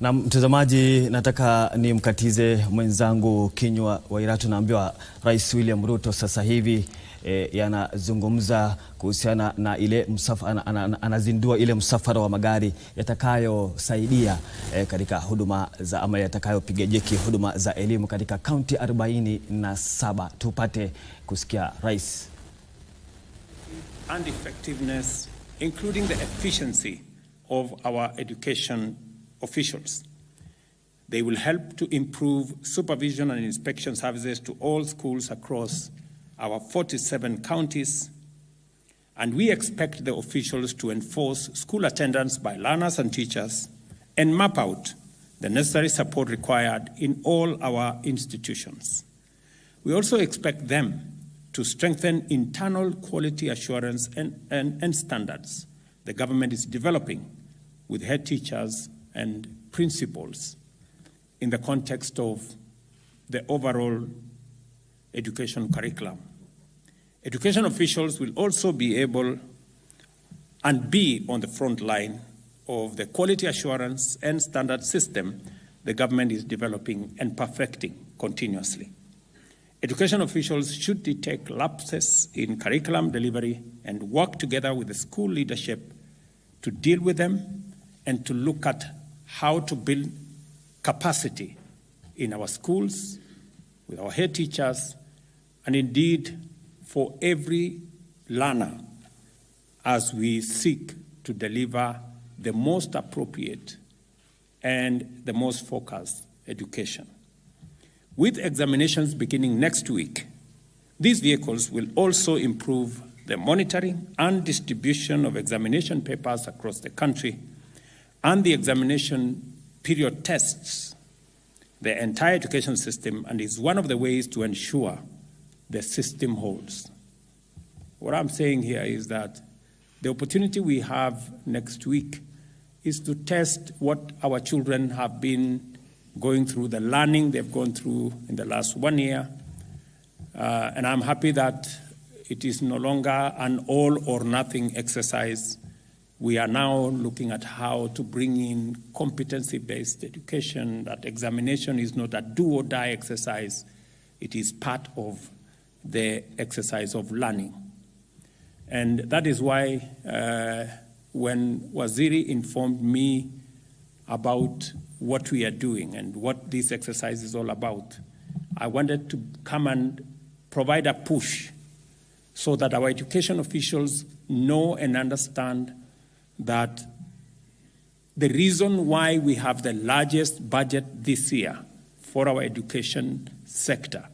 Na mtazamaji, nataka nimkatize mwenzangu kinywa. Wairatu, naambiwa Rais William Ruto sasa hivi yanazungumza kuhusiana na ile anazindua ile msafara wa magari yatakayosaidia katika huduma za ama yatakayopiga jeki huduma za elimu katika kaunti 47. Tupate kusikia rais. And effectiveness, including the efficiency of our education officials. They will help to improve supervision and inspection services to all schools across our 47 counties, and we expect the officials to enforce school attendance by learners and teachers and map out the necessary support required in all our institutions. We also expect them to strengthen internal quality assurance and standards the government is developing with head teachers and principals in the context of the overall education curriculum. Education officials will also be able and be on the front line of the quality assurance and standard system the government is developing and perfecting continuously. Education officials should detect lapses in curriculum delivery and work together with the school leadership to deal with them and to look at how to build capacity in our schools, with our head teachers, and indeed for every learner as we seek to deliver the most appropriate and the most focused education. With examinations beginning next week, these vehicles will also improve the monitoring and distribution of examination papers across the country, and the examination period tests the entire education system and is one of the ways to ensure the system holds. What I'm saying here is that the opportunity we have next week is to test what our children have been going through, the learning they've gone through in the last 1 year. And I'm happy that it is no longer an all or nothing exercise. We are now looking at how to bring in competency-based education. That examination is not a do or die exercise. It is part of the exercise of learning. And that is why when Waziri informed me about what we are doing and what this exercise is all about, I wanted to come and provide a push so that our education officials know and understand that the reason why we have the largest budget this year for our education sector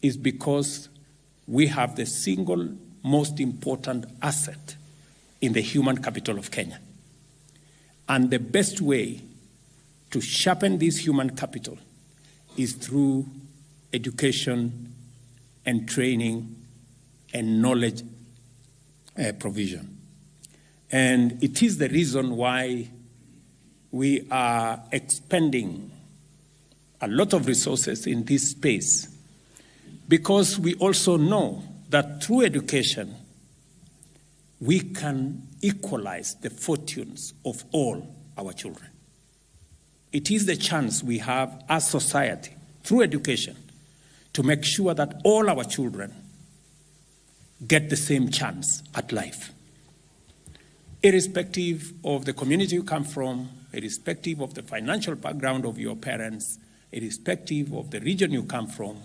is because we have the single most important asset in the human capital of Kenya. And the best way to sharpen this human capital is through education and training and knowledge provision. And it is the reason why we are expending a lot of resources in this space, because we also know that through education, we can equalize the fortunes of all our children. It is the chance we have as society, through education, to make sure that all our children get the same chance at life. Irrespective of the community you come from, irrespective of the financial background of your parents, irrespective of the region you come from,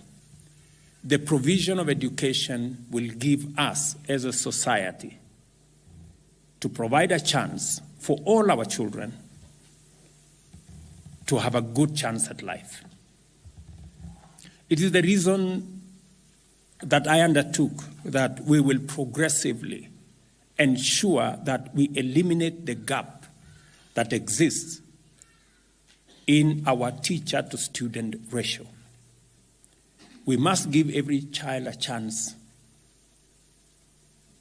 the provision of education will give us as a society to provide a chance for all our children to have a good chance at life. It is the reason that I undertook that we will progressively ensure that we eliminate the gap that exists in our teacher-to-student ratio. We must give every child a chance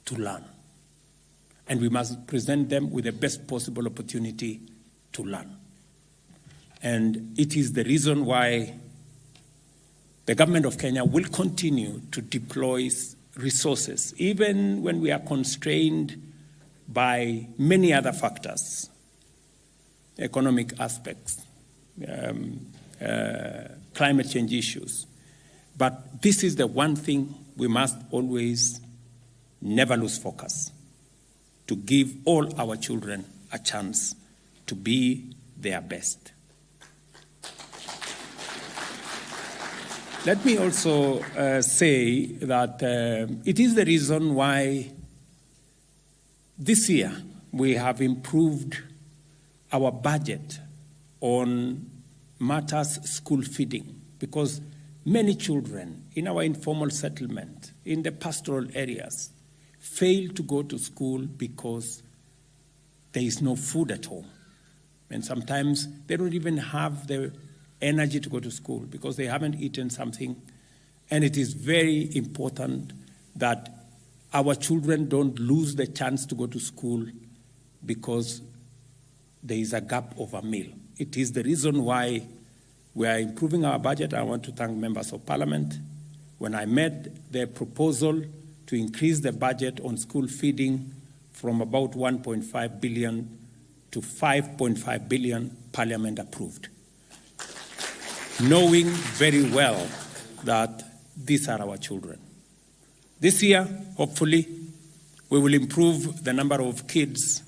to learn, and we must present them with the best possible opportunity to learn. And it is the reason why the government of Kenya will continue to deploy resources, even when we are constrained by many other factors, economic aspects, climate change issues. But this is the one thing we must always never lose focus, to give all our children a chance to be their best. Let me also say that it is the reason why this year we have improved our budget on matters school feeding, because many children in our informal settlement, in the pastoral areas, fail to go to school because there is no food at home. And sometimes they don't even have the energy to go to school because they haven't eaten something. And it is very important that our children don't lose the chance to go to school because there is a gap of a meal. It is the reason why we are improving our budget. I want to thank members of parliament. When I made the proposal to increase the budget on school feeding from about 1.5 billion to 5.5 billion, parliament approved, knowing very well that these are our children. This year, hopefully, we will improve the number of kids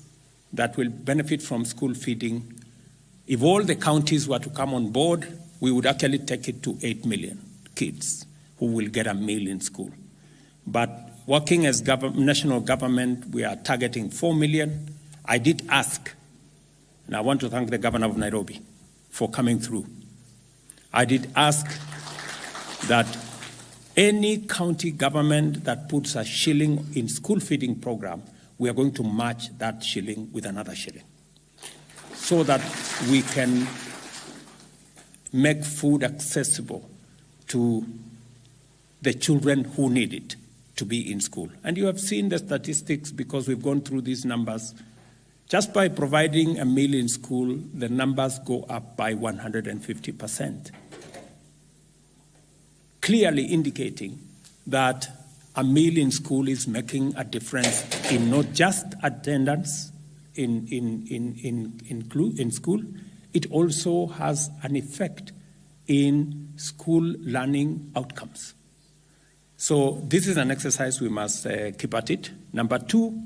that will benefit from school feeding. If all the counties were to come on board, we would actually take it to 8 million kids who will get a meal in school. But working as national government, we are targeting 4 million. I did ask, and I want to thank the governor of Nairobi for coming through. I did ask that any county government that puts a shilling in school feeding program, we are going to match that shilling with another shilling so that we can make food accessible to the children who need it to be in school. And you have seen the statistics because we've gone through these numbers. Just by providing a meal in school, the numbers go up by 150%. Clearly indicating that a meal in school is making a difference in not just attendance in school, it also has an effect in school learning outcomes. So this is an exercise we must keep at it. Number two,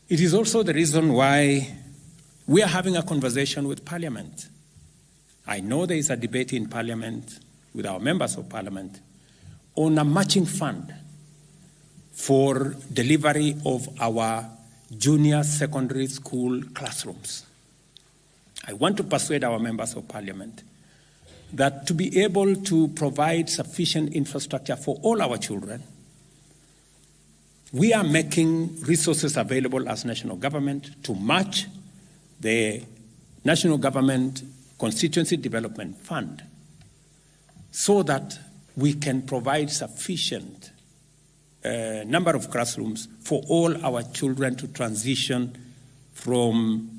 it is also the reason why we are having a conversation with Parliament. I know there is a debate in Parliament with our members of Parliament on a matching fund for delivery of our junior secondary school classrooms. I want to persuade our members of Parliament that to be able to provide sufficient infrastructure for all our children, we are making resources available as national government to match the National Government Constituency Development Fund so that we can provide sufficient number of classrooms for all our children to transition from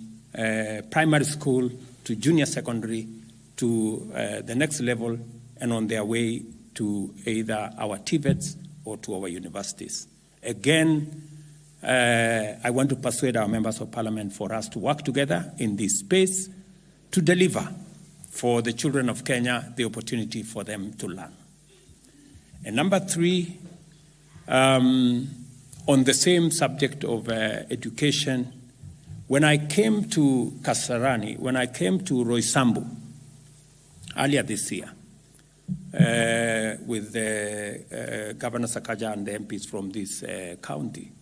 primary school to junior secondary to the next level and on their way to either our TVETs or to our universities. Again, I want to persuade our members of Parliament for us to work together in this space to deliver for the children of Kenya the opportunity for them to learn. And number three, on the same subject of education, when I came to Kasarani, when I came to Roysambu earlier this year, with Governor Sakaja and the MPs from this county,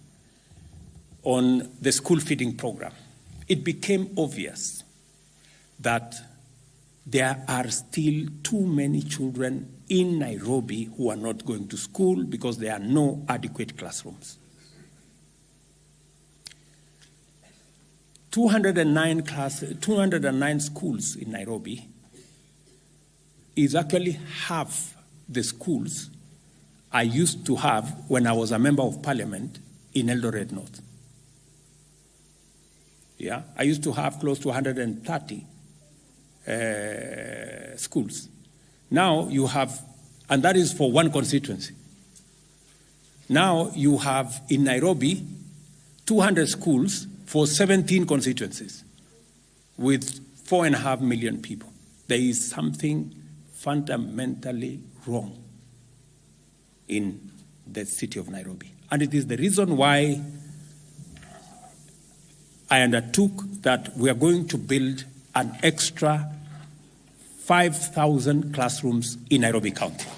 on the school feeding program, it became obvious that there are still too many children in Nairobi who are not going to school because there are no adequate classrooms. 209 schools in Nairobi is actually half the schools I used to have when I was a member of Parliament in Eldoret North. Yeah, I used to have close to 130 schools. Now you have, and that is for one constituency. Now you have in Nairobi 200 schools for 17 constituencies with 4.5 million people. There is something fundamentally wrong in the city of Nairobi. And it is the reason why I undertook that we are going to build an extra 5,000 classrooms in Nairobi County.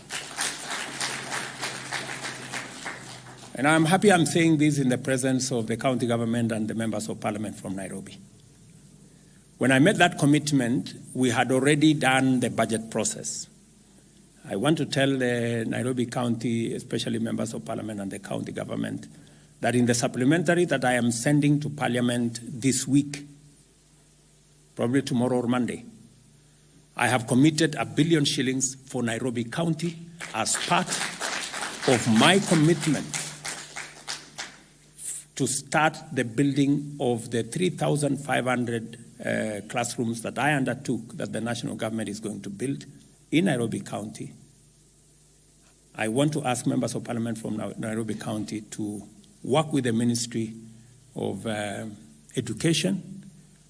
And I'm happy I'm saying this in the presence of the county government and the members of parliament from Nairobi. When I made that commitment, we had already done the budget process. I want to tell the Nairobi County, especially members of parliament and the county government, that in the supplementary that I am sending to parliament this week, probably tomorrow or Monday, I have committed 1 billion shillings for Nairobi County as part of my commitment to start the building of the 3,500 classrooms that I undertook that the national government is going to build in Nairobi County. I want to ask members of parliament from Nairobi County to work with the Ministry of Education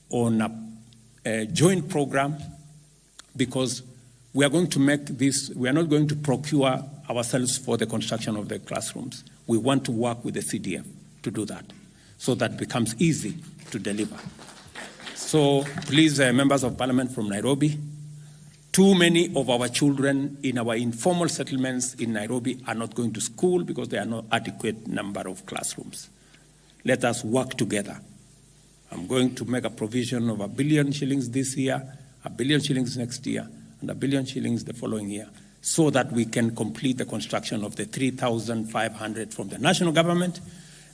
on a joint program, because we are going to make this, we are not going to procure ourselves for the construction of the classrooms. We want to work with the CDF to do that, so that it becomes easy to deliver. So please, members of parliament from Nairobi, too many of our children in our informal settlements in Nairobi are not going to school because there are no adequate number of classrooms. Let us work together. I'm going to make a provision of 1 billion shillings this year, 1 billion shillings next year, and 1 billion shillings the following year, so that we can complete the construction of the 3,500 from the national government.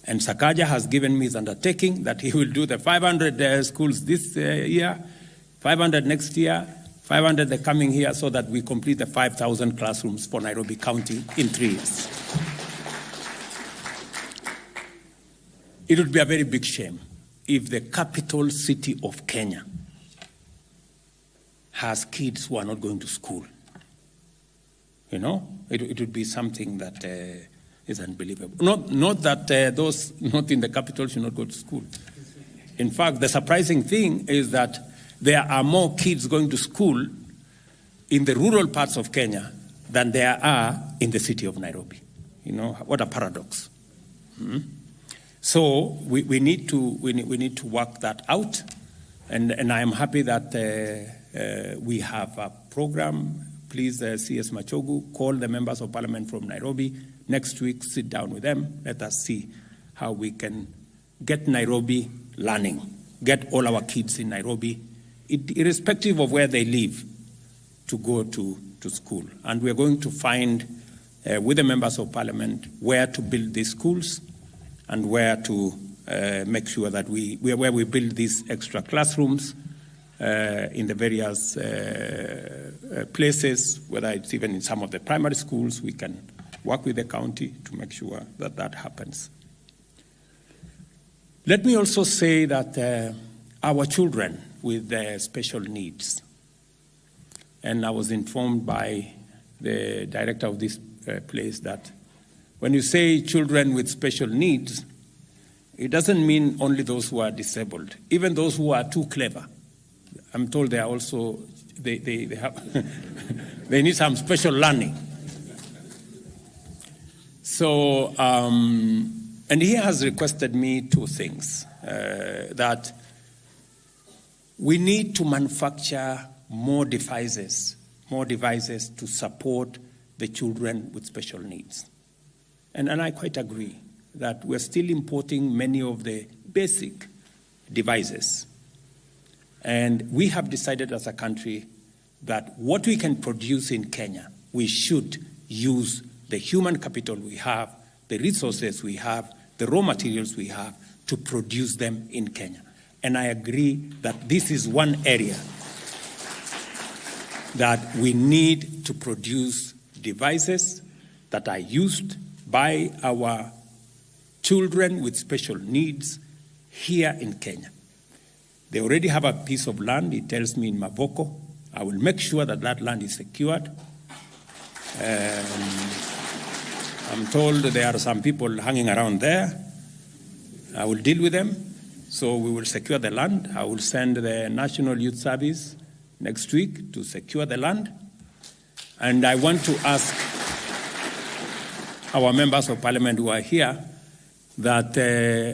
And Sakaja has given me his undertaking that he will do the 500 schools this year, 500 next year, 500 the coming year, so that we complete the 5,000 classrooms for Nairobi County in 3 years. It would be a very big shame if the capital city of Kenya has kids who are not going to school. You know, it would be something that is unbelievable. Not that those not in the capital should not go to school. In fact, the surprising thing is that there are more kids going to school in the rural parts of Kenya than there are in the city of Nairobi. You know, what a paradox. So we need to work that out, and I am happy that we have a program. Please, CS Machogu, call the members of parliament from Nairobi next week, sit down with them, let us see how we can get Nairobi learning, get all our kids in Nairobi, irrespective of where they live, to go to school. And we're going to find, with the members of parliament, where to build these schools and where to make sure that where we build these extra classrooms in the various places, whether it's even in some of the primary schools. We can work with the county to make sure that that happens. Let me also say that our children with special needs, and I was informed by the director of this place that when you say children with special needs, it doesn't mean only those who are disabled, even those who are too clever. I'm told they are also, they have they need some special learning. So, and he has requested me 2 things, that we need to manufacture more devices to support the children with special needs. And I quite agree that we're still importing many of the basic devices. And we have decided as a country that what we can produce in Kenya, we should use the human capital we have, the resources we have, the raw materials we have to produce them in Kenya. And I agree that this is one area that we need to produce devices that are used by our children with special needs here in Kenya. They already have a piece of land, it tells me, in Mavoko. I will make sure that that land is secured. I'm told there are some people hanging around there. I will deal with them. So we will secure the land. I will send the National Youth Service next week to secure the land. And I want to ask our members of parliament who are here that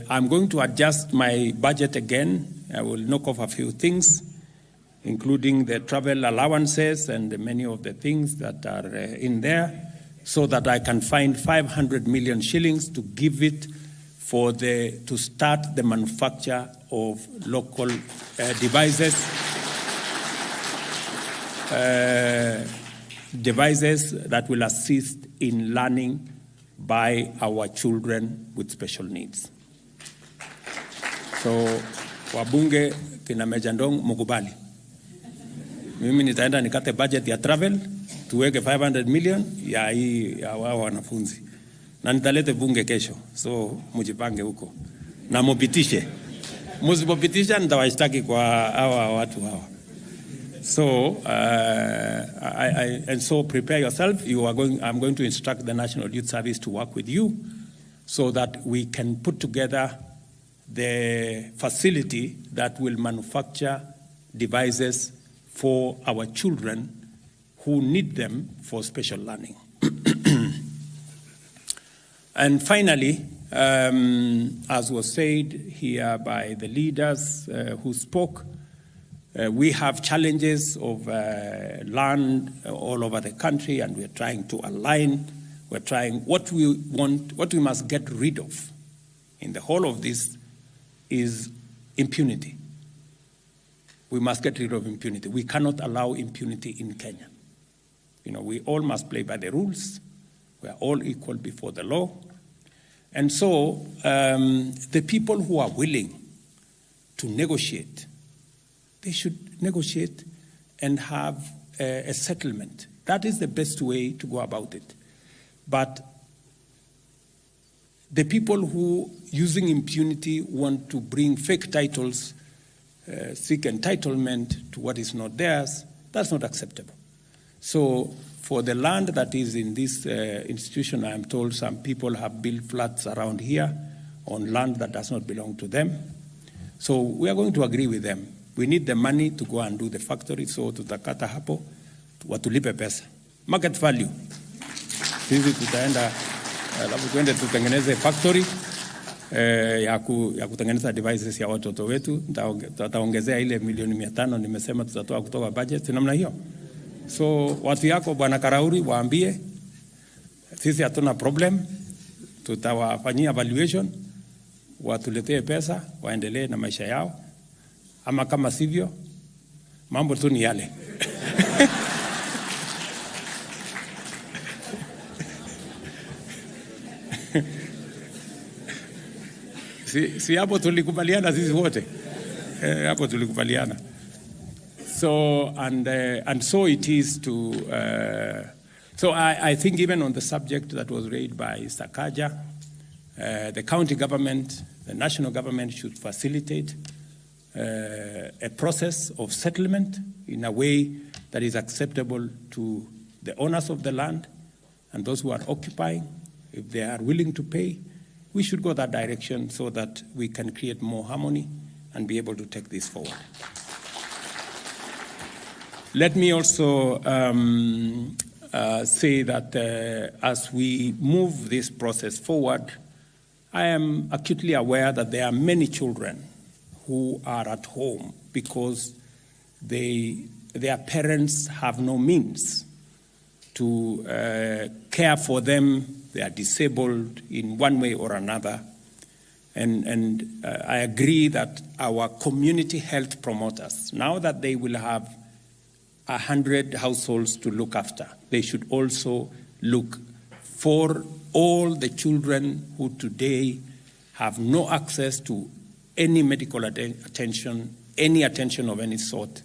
I'm going to adjust my budget again. I will knock off a few things, including the travel allowances and many of the things that are in there, so that I can find 500 million shillings to give it to start the manufacture of local devices that will assist in learning by our children with special needs. So, wabunge kina Mejandong mukubali. Mimi nitaenda nikate budget ya travel, tuweke 500 million ya wao wanafunzi. Na nitalete bunge kesho, so mujipange huko. Na mupitishe. Musipopitisha nitawashtaki kwa hawa watu hawa. So, and so prepare yourself. I'm going to instruct the National Youth Service to work with you so that we can put together the facility that will manufacture devices for our children who need them for special learning. And finally, as was said here by the leaders who spoke, we have challenges of land all over the country, and we're trying to align. We're trying what we must get rid of in the whole of this is impunity. We must get rid of impunity. We cannot allow impunity in Kenya. You know, we all must play by the rules. We are all equal before the law. And so the people who are willing to negotiate, they should negotiate and have a settlement. That is the best way to go about it. But the people who, using impunity, want to bring fake titles, seek entitlement to what is not theirs, that's not acceptable. So for the land that is in this institution, I am told some people have built flats around here on land that does not belong to them. So we are going to agree with them. We need the money to go and do the factory, so tutakata hapo, watulipe pesa. Market value. Sisi tutaenda, alafu tuende tutengeneze factory ya kutengeneza devices ya watoto wetu. Tutaongezea ile milioni 500 nimesema tutatoa kutoka budget, namna hiyo. So watu yako Bwana Karauri waambie, sisi hatuna problem, tutawafanyia evaluation, watuletee pesa, waendelee na maisha yao. Ama kama sivyo, mambo tu ni yale. Si hapo tulikubaliana sisi wote. Hapo tulikubaliana. So and so it is to so I think even on the subject that was raised by Sakaja, the county government, the national government should facilitate a process of settlement in a way that is acceptable to the owners of the land and those who are occupying. If they are willing to pay, we should go that direction so that we can create more harmony and be able to take this forward. Let me also say that as we move this process forward, I am acutely aware that there are many children who are at home because their parents have no means to care for them. They are disabled in one way or another. And I agree that our community health promoters, now that they will have 100 households to look after, they should also look for all the children who today have no access to any medical attention, any attention of any sort,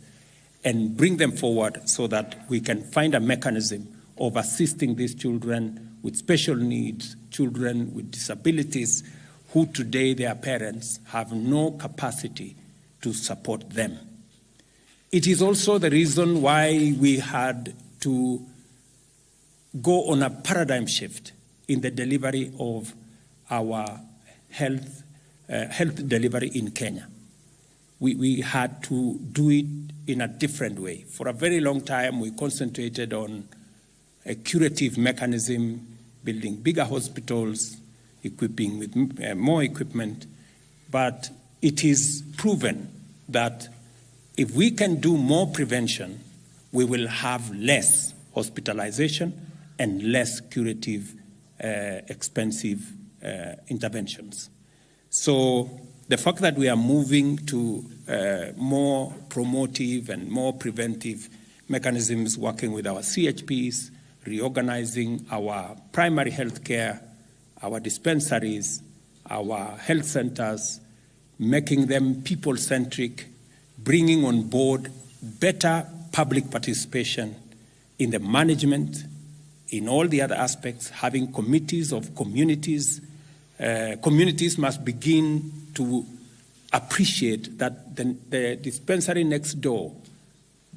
and bring them forward so that we can find a mechanism of assisting these children with special needs, children with disabilities, who today their parents have no capacity to support them. It is also the reason why we had to go on a paradigm shift in the delivery of our health health delivery in Kenya. We had to do it in a different way. For a very long time, we concentrated on a curative mechanism, building bigger hospitals, equipping with more equipment. But it is proven that if we can do more prevention, we will have less hospitalization and less curative, expensive interventions. So the fact that we are moving to more promotive and more preventive mechanisms, working with our CHPs, reorganizing our primary health care, our dispensaries, our health centers, making them people-centric, bringing on board better public participation in the management, in all the other aspects, having committees of communities. Communities must begin to appreciate that the dispensary next door,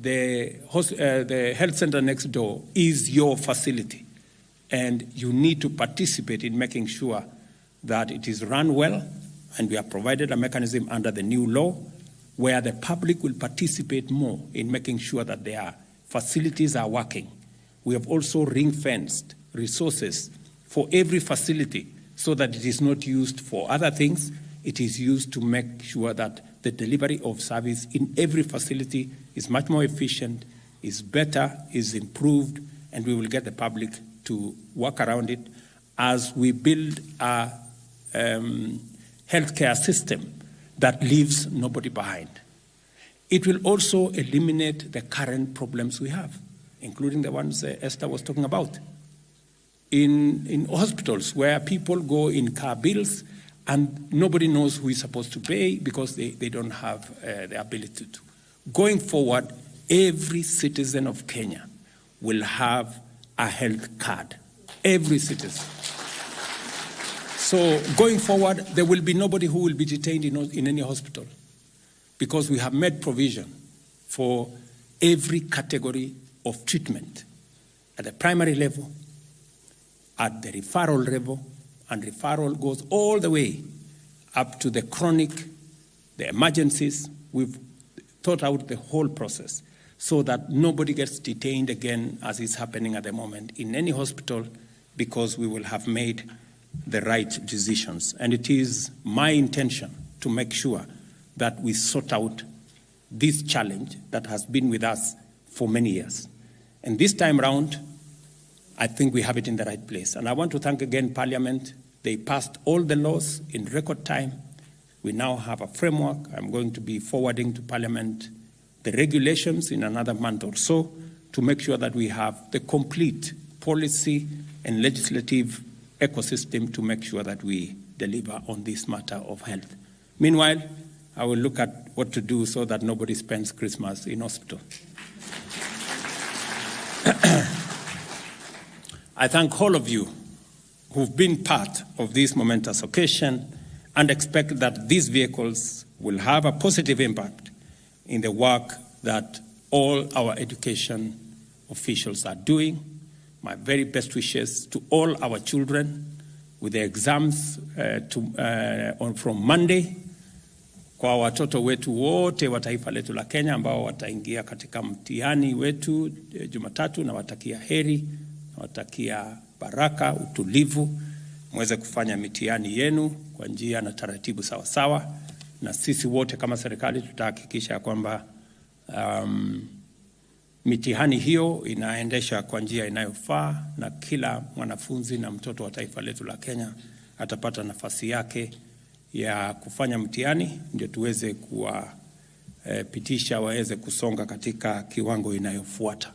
the health center next door is your facility. And you need to participate in making sure that it is run well, and we have provided a mechanism under the new law where the public will participate more in making sure that their facilities are working. We have also ring-fenced resources for every facility so that it is not used for other things. It is used to make sure that the delivery of service in every facility is much more efficient, is better, is improved, and we will get the public to work around it as we build a healthcare system that leaves nobody behind. It will also eliminate the current problems we have, including the ones Esther was talking about. In hospitals where people go in car bills and nobody knows who is supposed to pay because they don't have the ability to. Going forward, every citizen of Kenya will have a health card. Every citizen. So going forward, there will be nobody who will be detained in any hospital because we have made provision for every category of treatment at the primary level, at the referral level, and referral goes all the way up to the chronic, the emergencies. We've thought out the whole process so that nobody gets detained again as is happening at the moment in any hospital because we will have made the right decisions. And it is my intention to make sure that we sort out this challenge that has been with us for many years. And this time round, I think we have it in the right place. And I want to thank again Parliament. They passed all the laws in record time. We now have a framework. I'm going to be forwarding to Parliament the regulations in another month or so to make sure that we have the complete policy and legislative ecosystem to make sure that we deliver on this matter of health. Meanwhile, I will look at what to do so that nobody spends Christmas in hospital. I thank all of you who've been part of this momentous occasion and expect that these vehicles will have a positive impact in the work that all our education officials are doing. My very best wishes to all our children with the exams from Monday. Kwa watoto wetu wote wa taifa letu la Kenya ambao wataingia katika mtihani wetu Jumatatu, na watakia heri, watakia baraka, utulivu, mweze kufanya mitihani yenu kwa njia na taratibu sawa sawa, na sisi wote kama serikali tutahakikisha kwamba mitihani hiyo inaendesha kwa njia inayofaa na kila mwanafunzi na mtoto wa taifa letu la Kenya atapata nafasi yake ya kufanya mtihani ndio tuweze kuwapitisha waweze kusonga katika kiwango inayofuata.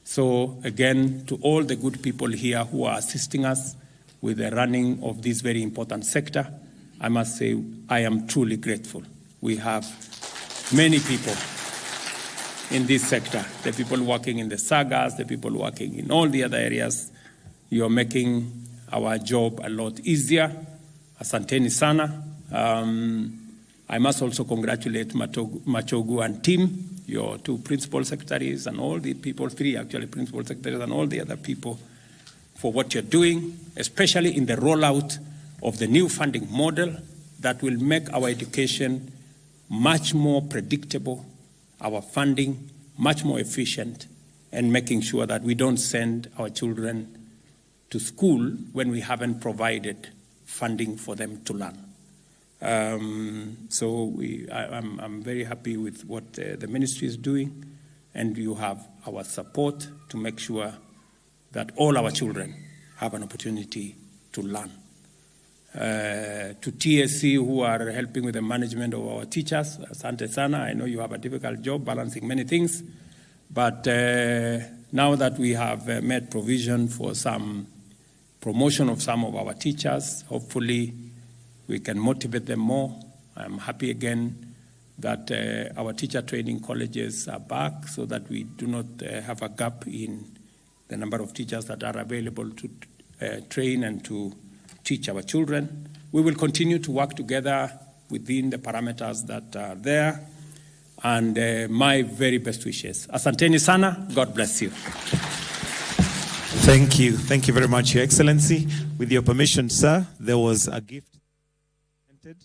So again, to all the good people here who are assisting us with the running of this very important sector, I must say I am truly grateful. We have many people in this sector, the people working in the sagas, the people working in all the other areas. You are making our job a lot easier. Asanteni sana. I must also congratulate Machogu and team, your two principal secretaries and all the people, three actually principal secretaries and all the other people for what you're doing, especially in the rollout of the new funding model. that will make our education much more predictable, our funding much more efficient, and making sure that we don't send our children to school when we haven't provided funding for them to learn. So I'm very happy with what the ministry is doing, and you have our support to make sure that all our children have an opportunity to learn. To TSC, who are helping with the management of our teachers, asante sana. I know you have a difficult job balancing many things, but now that we have made provision for some promotion of some of our teachers, hopefully we can motivate them more. I'm happy again that our teacher training colleges are back so that we do not have a gap in the number of teachers that are available to train and to teach our children. We will continue to work together within the parameters that are there. And my very best wishes. Asanteni sana. God bless you. Thank you. Thank you very much, Your Excellency. With your permission, sir, there was a gift presented